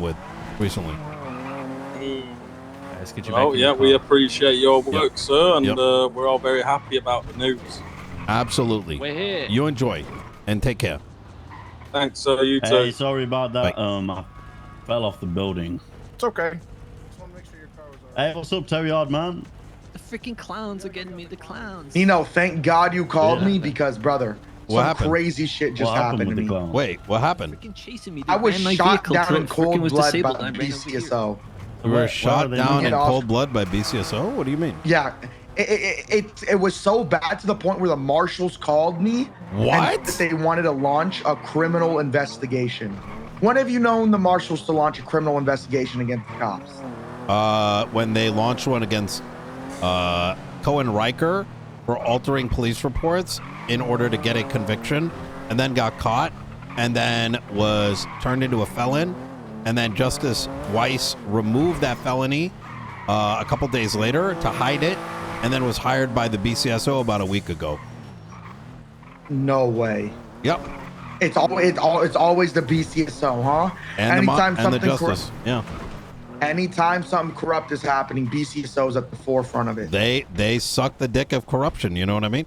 with recently. Let's get you Oh, back in yeah, your we car. appreciate your work, sir, and Yep. we're all very happy about the news. Absolutely. We're here. You enjoy and take care. Thanks, sir. You too. Hey, sorry about that. Bye. I fell off the building. It's okay. Just want to make sure your car was all right. Hey, what's up, Terry Hard, man? The freaking clowns are getting me. The clowns. Nino, thank God you called Yeah. me because, brother, What some happened? crazy shit just What happened happened with to the me. clown? Wait, what happened? Freaking chasing me. I was ran my shot vehicle down till in it freaking cold was blood disabled. by I ran over here. You BCSO. were Where are shot they down moving? in Get off. cold blood by BCSO? What do you mean? Yeah, it was so bad to the point where the marshals called me. What? And they wanted to launch a criminal investigation. When have you known the marshals to launch a criminal investigation against the cops? When they launched one against Cohen Riker for altering police reports in order to get a conviction, and then got caught, and then was turned into a felon, and then Justice Weiss removed that felony a couple days later to hide it, and then was hired by the BCSO about a week ago. No way. Yep. It's always the BCSO, huh? And the justice. Yeah. Anytime something corrupt is happening, BCSO is at the forefront of it. They suck the dick of corruption. You know what I mean?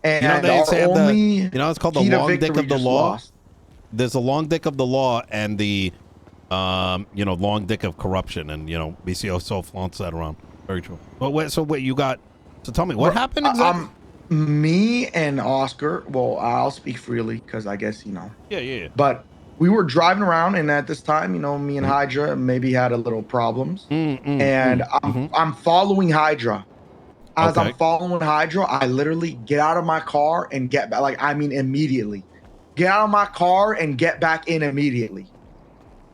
And You know they say it's called the key to long dick victory of the just law. lost. There's a long dick of the law and the long dick of corruption, and BCSO flaunts that around. Very true. But wait, you got. So tell me what happened exactly. Me and Oscar. Well, I'll speak freely because I guess Yeah. But we were driving around, and at this time, me and Hydra maybe had a little problems. And I'm following Hydra. As I'm following Hydra, I literally get out of my car and get back. Immediately. Get out of my car and get back in immediately.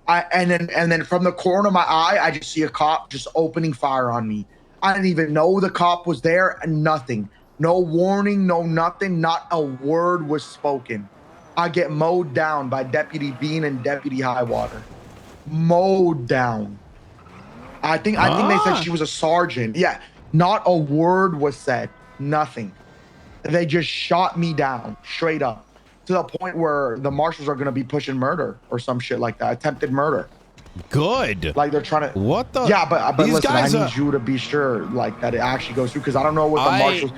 And then from the corner of my eye, I just see a cop just opening fire on me. I didn't even know the cop was there, and nothing. No warning, no nothing. Not a word was spoken. I get mowed down by Deputy Bean and Deputy Highwater. Mowed down. I think they said she was a sergeant. Yeah, not a word was said. Nothing. They just shot me down straight up to the point where the marshals are going to be pushing murder or some shit like that. Attempted murder. Good. Like they're trying to. What the? Yeah, but these listen, guys I need you to be sure that it actually goes through because I don't know what the marshals.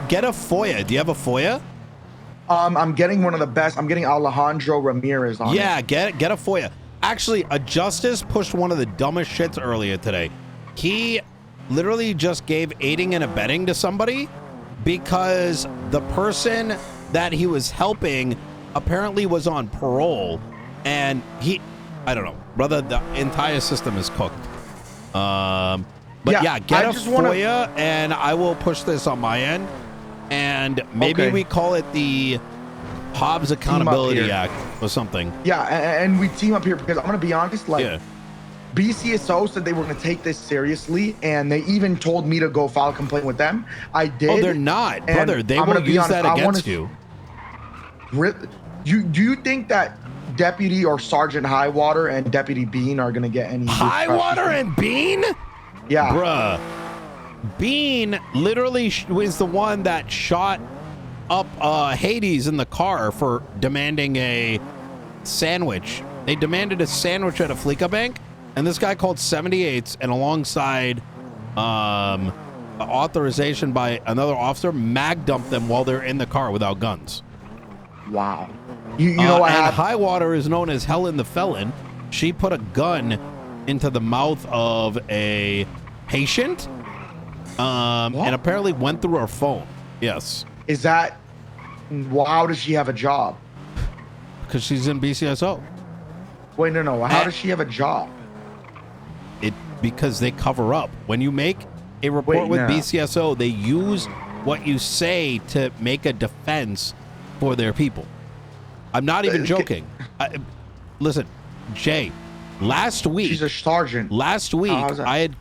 Get a FOIA. Do you have a FOIA? I'm getting one of the best. I'm getting Alejandro Ramirez on. Yeah, get a FOIA. Actually, a justice pushed one of the dumbest shits earlier today. He literally just gave aiding and abetting to somebody because the person that he was helping apparently was on parole, and I don't know, brother, the entire system is cooked. But yeah, get a FOIA, and I will push this on my end, and maybe we call it the Hobbs Accountability Act or something. Yeah, and we team up here because I'm gonna be honest, BCSO said they were gonna take this seriously, and they even told me to go file a complaint with them. I did. Oh, they're not, brother. They will use that against you. Do you think that Deputy or Sergeant Highwater and Deputy Bean are gonna get any Highwater and Bean? Yeah, bruh. Bean literally was the one that shot up Hades in the car for demanding a sandwich. They demanded a sandwich at a Fleeca bank, and this guy called 78s, and alongside authorization by another officer, mag dumped them while they're in the car without guns. Wow. You know what happened? Highwater is known as Helen the Felon. She put a gun into the mouth of a patient, and apparently went through her phone. Yes. Is that? How does she have a job? Because she's in BCSO. Wait, no. How does she have a job? Because they cover up. When you make a report with BCSO, they use what you say to make a defense for their people. I'm not even joking. Listen, Jay, last week. She's a sergeant. Last week, I had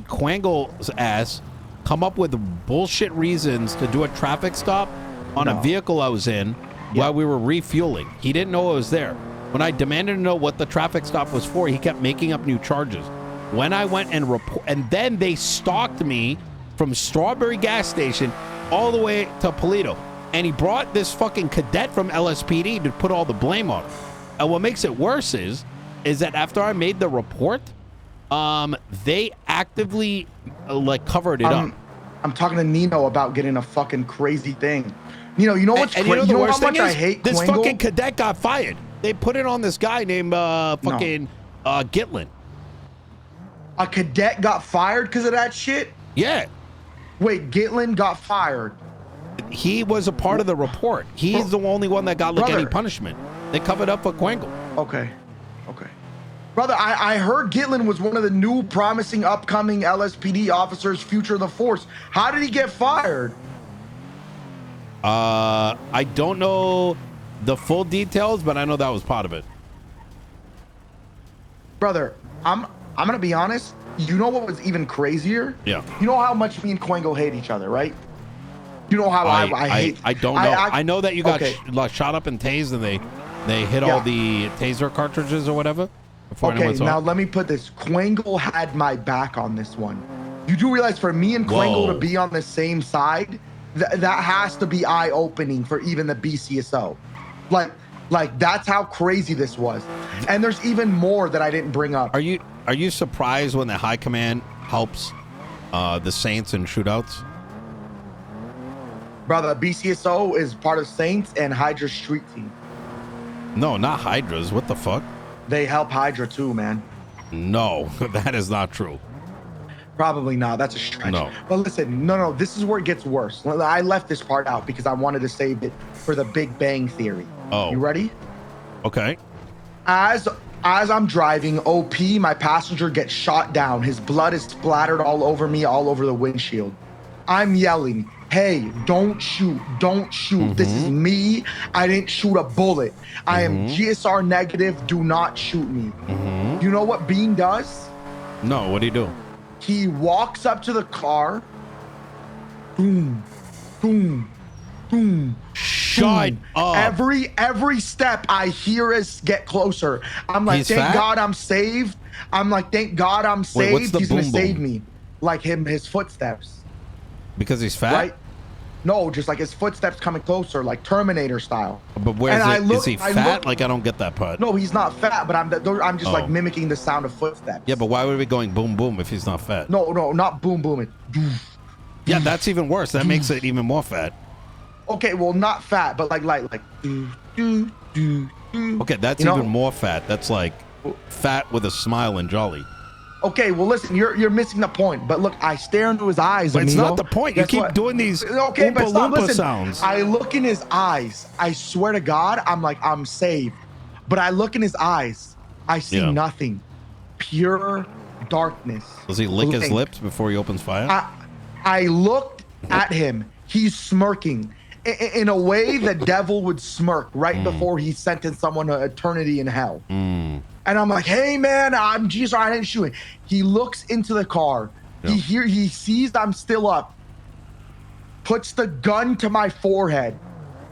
Quangle's ass come up with bullshit reasons to do a traffic stop on a vehicle I was in while we were refueling. He didn't know I was there. When I demanded to know what the traffic stop was for, he kept making up new charges. When I went and and then they stalked me from Strawberry gas station all the way to Polito. And he brought this fucking cadet from LSPD to put all the blame on him. And what makes it worse is is that after I made the report, they actively like covered it up. I'm talking to Nino about getting a fucking crazy thing. Nino, you know what's crazy? You know You know how how much I is? hate This Quangle? fucking cadet got fired. They put it on this guy named Gitlin. A cadet got fired because of that shit? Yeah. Wait, Gitlin got fired. He was a part of the report. He's the only one that got like any Brother. punishment. They covered up for Quangle. Okay. Brother, I heard Gitlin was one of the new promising upcoming LSPD officers, future of the force. How did he get fired? I don't know the full details, but I know that was part of it. Brother, I'm gonna be honest. You know what was even crazier? Yeah. You know how much me and Quangle hate each other, right? You know how I hate. I don't know. I know that you got shot up and tased, and they hit all the taser cartridges or whatever. Okay, now let me put this. Quangle had my back on this one. You do realize for me and Quangle to be on the same side, that has to be eye-opening for even the BCSO. Like that's how crazy this was. And there's even more that I didn't bring up. Are you surprised when the high command helps the Saints in shootouts? Brother, BCSO is part of Saints and Hydra's street team. No, not Hydra's. What the fuck? They help Hydra too, man. No, that is not true. Probably not. That's a stretch. No. But listen, no. This is where it gets worse. I left this part out because I wanted to save it for the Big Bang Theory. Oh. You ready? Okay. As I'm driving, OP, my passenger, gets shot down. His blood is splattered all over me, all over the windshield. I'm yelling, hey, don't shoot, don't shoot. This is me. I didn't shoot a bullet. I am GSR negative. Do not shoot me. You know what Bean does? No, what do you do? He walks up to the car. Boom, boom, boom. Shut up. Every step I hear is get closer. I'm like, He's thank fat? God I'm saved. I'm like, thank God I'm saved. what's the He's gonna boom save boom? me. Like his footsteps. Because he's fat? Right? No, just like his footsteps coming closer, like Terminator style. But where And is he fat? Like, I don't get that part. No, he's not fat, but I'm just Oh. like mimicking the sound of footsteps. Yeah, but why would we be going boom boom if he's not fat? No, not boom boom. It's Yeah, that's even worse. That makes it even more fat. okay, well, not fat, but like Okay, that's You know? even more fat. That's like fat with a smile and jolly. Okay, well, listen, you're missing the point. But look, I stare into his eyes. But it's amigo. not the point. Guess You keep what? doing these Okay, but Oompa stop. Loompa Listen, sounds. I look in his eyes. I swear to God, I'm like, I'm saved. But I look in his eyes. I see Yeah. nothing. Pure darkness. Does he lick his Blank. lips before he opens fire? I looked at him. He's smirking in a way the devil would smirk right before he sentenced someone to eternity in hell. And I'm like, hey man, I'm Jesus, I didn't shoot him. He looks into the car. Yeah. He sees I'm still up, puts the gun to my forehead,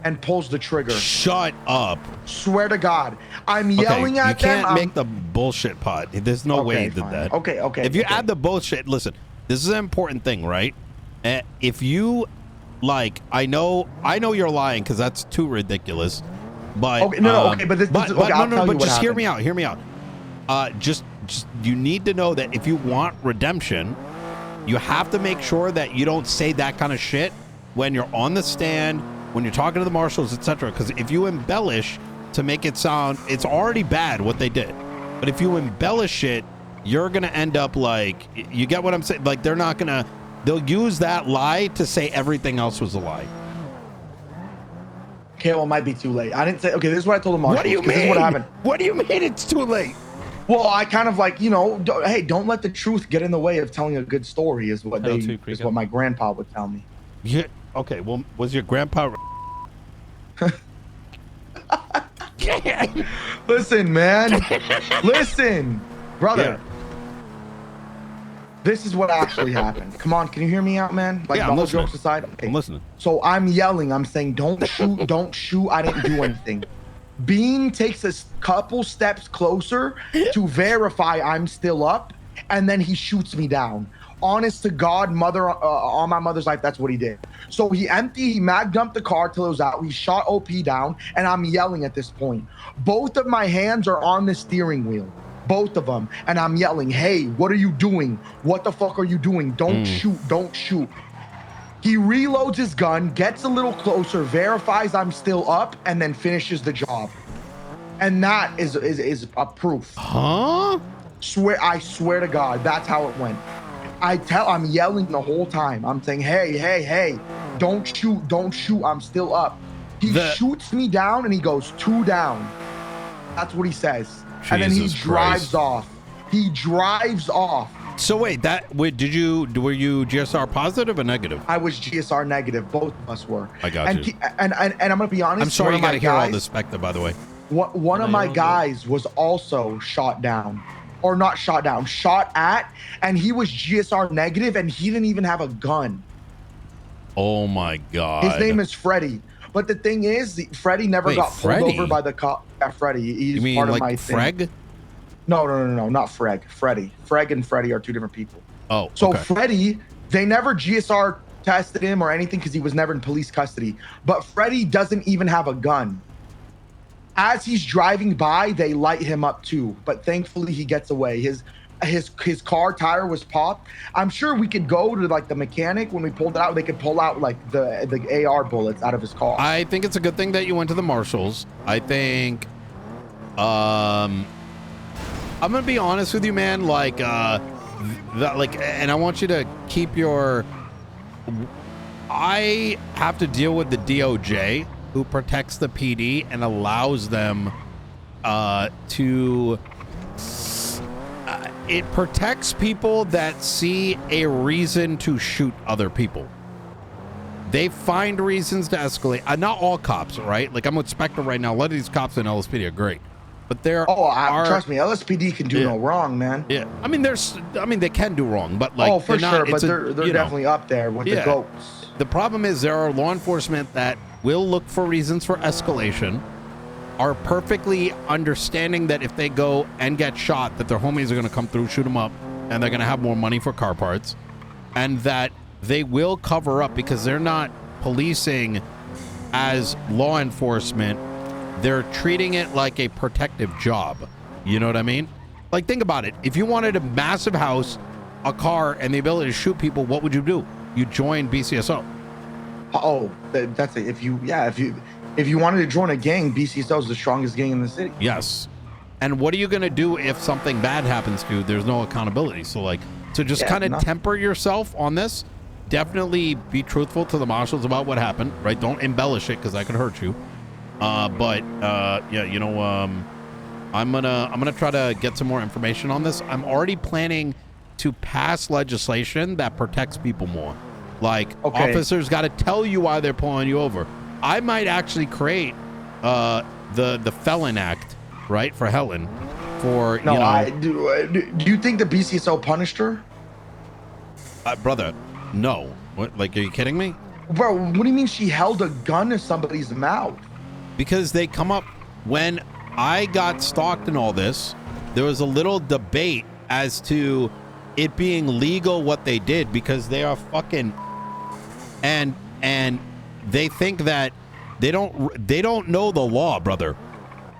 and pulls the trigger. Shut up. Swear to God, I'm yelling okay, at them. you can't make the bullshit part. There's no way he did fine. that. Okay. If you add the bullshit, listen, this is an important thing, right? If you, like, I know you're lying because that's too ridiculous. But Okay, okay, but this okay, I'll tell you what just happened. hear me out. Just you need to know that if you want redemption, you have to make sure that you don't say that kind of shit when you're on the stand, when you're talking to the marshals, etc. Because if you embellish to make it sound, it's already bad what they did. But if you embellish it, you're gonna end up like, you get what I'm saying? Like they'll use that lie to say everything else was a lie. Okay, well, it might be too late. I didn't say. Okay, this is what I told the marshals. What do you mean? This is what happened. What do you mean it's too late? Well, I kind of like, hey, don't let the truth get in the way of telling a good story. Is what my grandpa would tell me. Yeah. Okay. Well, was your grandpa? Listen, man. Listen, brother. Yeah. This is what actually happened. Come on, can you hear me out, man? Like, Yeah, I'm all listening. jokes aside. Okay. I'm listening. So I'm yelling. I'm saying, don't shoot, don't shoot. I didn't do anything. Bean takes a couple steps closer to verify I'm still up, and then he shoots me down. Honest to God, on my mother's life, that's what he did. So he mag dumped the car till it was out. He shot OP down, and I'm yelling at this point. Both of my hands are on the steering wheel. both of them, and I'm yelling, hey, what are you doing? What the fuck are you doing? Don't shoot, don't shoot. He reloads his gun, gets a little closer, verifies I'm still up, and then finishes the job. And that is a proof. Huh? I swear to God, that's how it went. I'm yelling the whole time. I'm saying, hey, don't shoot, I'm still up. He shoots me down and he goes 2 down. That's what he says. Jesus and then he Christ. drives off. He drives off. So wait, were you GSR positive or negative? I was GSR negative. Both of us were. I got you. And I'm gonna be honest. I'm sorry you gotta hear all this specter, by the way. One of my guys was also shot down. Or not shot down, shot at, and he was GSR negative, and he didn't even have a gun. Oh my God. His name is Freddie. But the thing is, Freddie never got pulled over by the cop. Yeah, Freddie. He's you mean part of like my Freg? thing. No, not Freg. Freddie. Freg and Freddie are 2 different people. Oh, so okay. Freddie, they never GSR tested him or anything because he was never in police custody. But Freddie doesn't even have a gun. As he's driving by, they light him up too, but thankfully he gets away. His car tire was popped. I'm sure we could go to like the mechanic when we pulled it out. They could pull out like the AR bullets out of his car. I think it's a good thing that you went to the Marshals. I think, I'm gonna be honest with you, man. Like, and I want you to keep your. I have to deal with the DOJ, who protects the PD and allows them to it protects people that see a reason to shoot other people. They find reasons to escalate. Not all cops, right? Like I'm with Spectre right now. A lot of these cops in LSPD are great, but there are. Trust me, LSPD can do no wrong, man. Yeah, I mean, they can do wrong, but like, for sure, but they're definitely up there with the goats. The problem is there are law enforcement that will look for reasons for escalation, are perfectly understanding that if they go and get shot, that their homies are going to come through, shoot them up, and they're going to have more money for car parts, and that they will cover up because they're not policing as law enforcement. They're treating it like a protective job. You know what I mean? Like, think about it. If you wanted a massive house, a car, and the ability to shoot people, what would you do? You join BCSO. Oh, that's it. If you wanted to join a gang, BCSO is the strongest gang in the city. Yes. And what are you going to do if something bad happens to you? There's no accountability. So just kind of temper yourself on this. Definitely be truthful to the Marshals about what happened, right? Don't embellish it because that could hurt you. I'm gonna try to get some more information on this. I'm already planning to pass legislation that protects people more. Like, officers got to tell you why they're pulling you over. I might actually create the Felon Act, right, for Helen. For do you think the BCSO punished her? Brother, no. What? Like, are you kidding me? Bro, what do you mean she held a gun to somebody's mouth? Because they come up when I got stalked and all this. There was a little debate as to it being legal what they did because they are fucking and they think that they don't know the law, brother.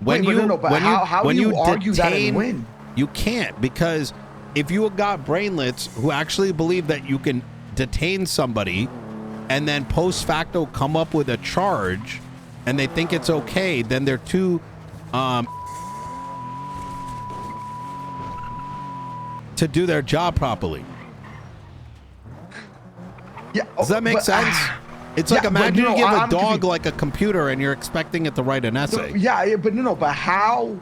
How do you argue that and win? You can't, because if you got brainlets who actually believe that you can detain somebody and then post facto come up with a charge and they think it's okay, then they're too to do their job properly. Yeah, does that make sense? It's like, imagine you give a dog like a computer and you're expecting it to write an essay. But how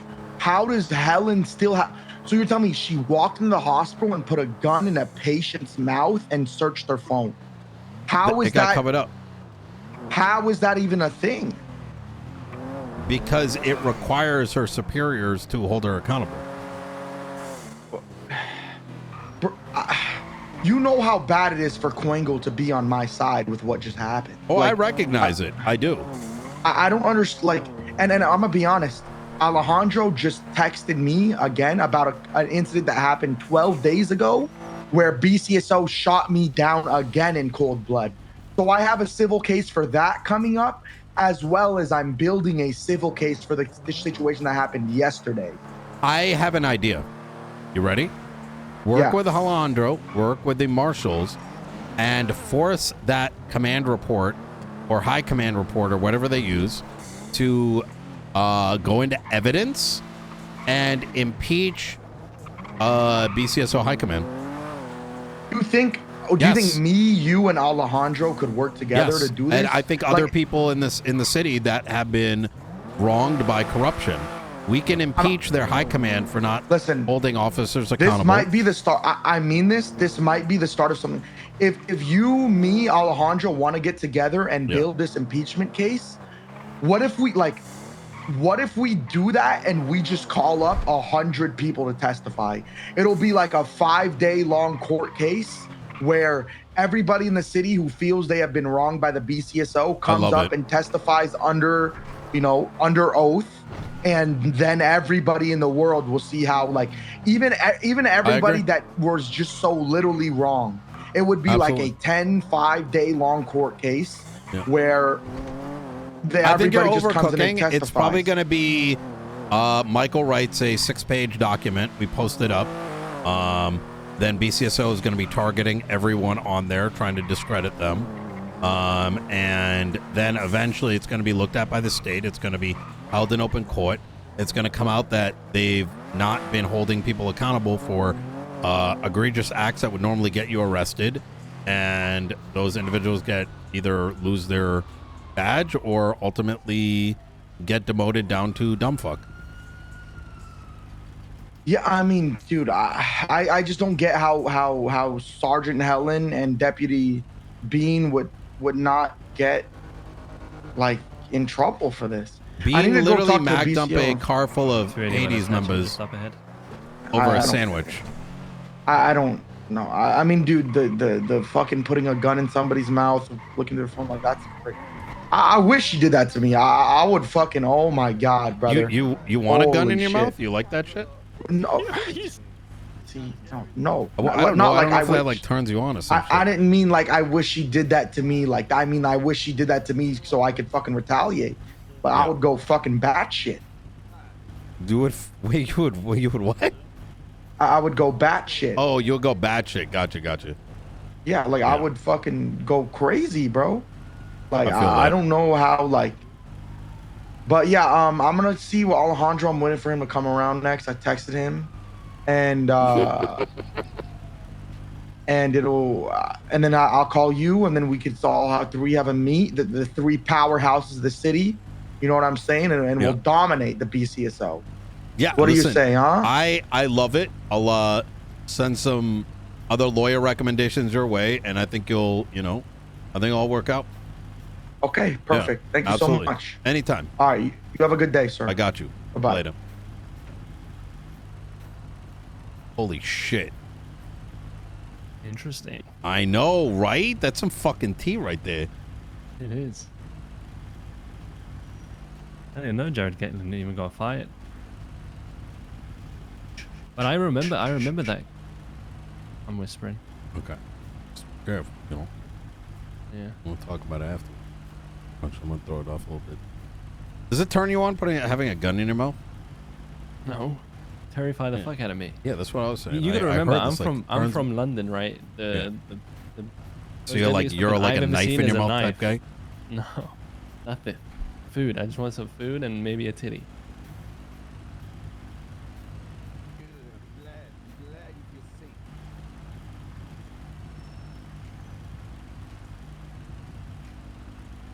does Helen still have? So you're telling me she walked into the hospital and put a gun in a patient's mouth and searched their phone? How is that? It got covered up. How is that even a thing? Because it requires her superiors to hold her accountable. You know how bad it is for Quengo to be on my side with what just happened. Oh, I recognize it. I do. I don't understand. And I'm gonna be honest. Alejandro just texted me again about an incident that happened 12 days ago where BCSO shot me down again in cold blood. So I have a civil case for that coming up, as well as I'm building a civil case for the situation that happened yesterday. I have an idea. You ready? Work Yeah. with Alejandro, work with the Marshals, and force that command report or high command report or whatever they use to go into evidence and impeach BCSO high command. Do you think? Do Yes. you think me, you, and Alejandro could work together Yes. to do this? And I think other people in the city that have been wronged by corruption, we can impeach their high command for not holding officers accountable. This might be the start. I mean this. This might be the start of something. If you, me, Alejandro want to get together and build this impeachment case, what if we do that and we just call up 100 people to testify? It'll be like a 5-day long court case where everybody in the city who feels they have been wronged by the BCSO comes up and testifies under oath. And then everybody in the world will see how, like, even everybody that was just so literally wrong, it would be like a 5-day long court case where I think you're everybody just comes in and overcooking. testifies. It's probably going to be Michael writes a 6-page document. We post it up. Then BCSO is going to be targeting everyone on there, trying to discredit them. And then eventually it's going to be looked at by the state. It's going to be held in open court. It's going to come out that they've not been holding people accountable for egregious acts that would normally get you arrested. And those individuals either lose their badge or ultimately get demoted down to dumb fuck. Yeah, I mean, dude, I just don't get how Sergeant Helen and Deputy Bean would not get like in trouble for this. Bean literally magged up a car full of Hades members over a sandwich. I don't know. I mean, dude, the fucking putting a gun in somebody's mouth, looking through their phone, like, that's great. I wish you did that to me. I would fucking, oh my God, brother. You want a gun in your mouth? You like that shit? No. See, no. I don't know. I don't know if that like turns you on or something. I didn't mean like I wish she did that to me. Like, I mean, I wish she did that to me so I could fucking retaliate. But I would go fucking batshit. Do it. Wait, you would what? I would go batshit. Oh, you'll go batshit. Gotcha. Yeah, like I would fucking go crazy, bro. Like I don't know how, like. But yeah, I'm gonna see what Alejandro. I'm waiting for him to come around next. I texted him, and and it'll and then I'll call you, and then we could all have a meet, the three powerhouses of the city. You know what I'm saying? And we'll dominate the BCSO. Yeah. What do you say, huh? I love it. I'll send some other lawyer recommendations your way, and I think I think it'll work out. Okay, perfect. Thank you so much. Anytime. All right, you have a good day, sir. I got you. Bye-bye. Later. Holy shit. Interesting. I know, right? That's some fucking tea right there. It is. I didn't know Jared Gatlin even got fired. But I remember that. I'm whispering. Okay. Just careful, Yeah. We'll talk about it after. I'm gonna throw it off a little bit. Does it turn you on having a gun in your mouth? No. Terrify the fuck out of me. Yeah, that's what I was saying. You gotta remember, I'm from London, right? So you're like a knife in your mouth type guy? No, nothing. Food. I just want some food and maybe a titty.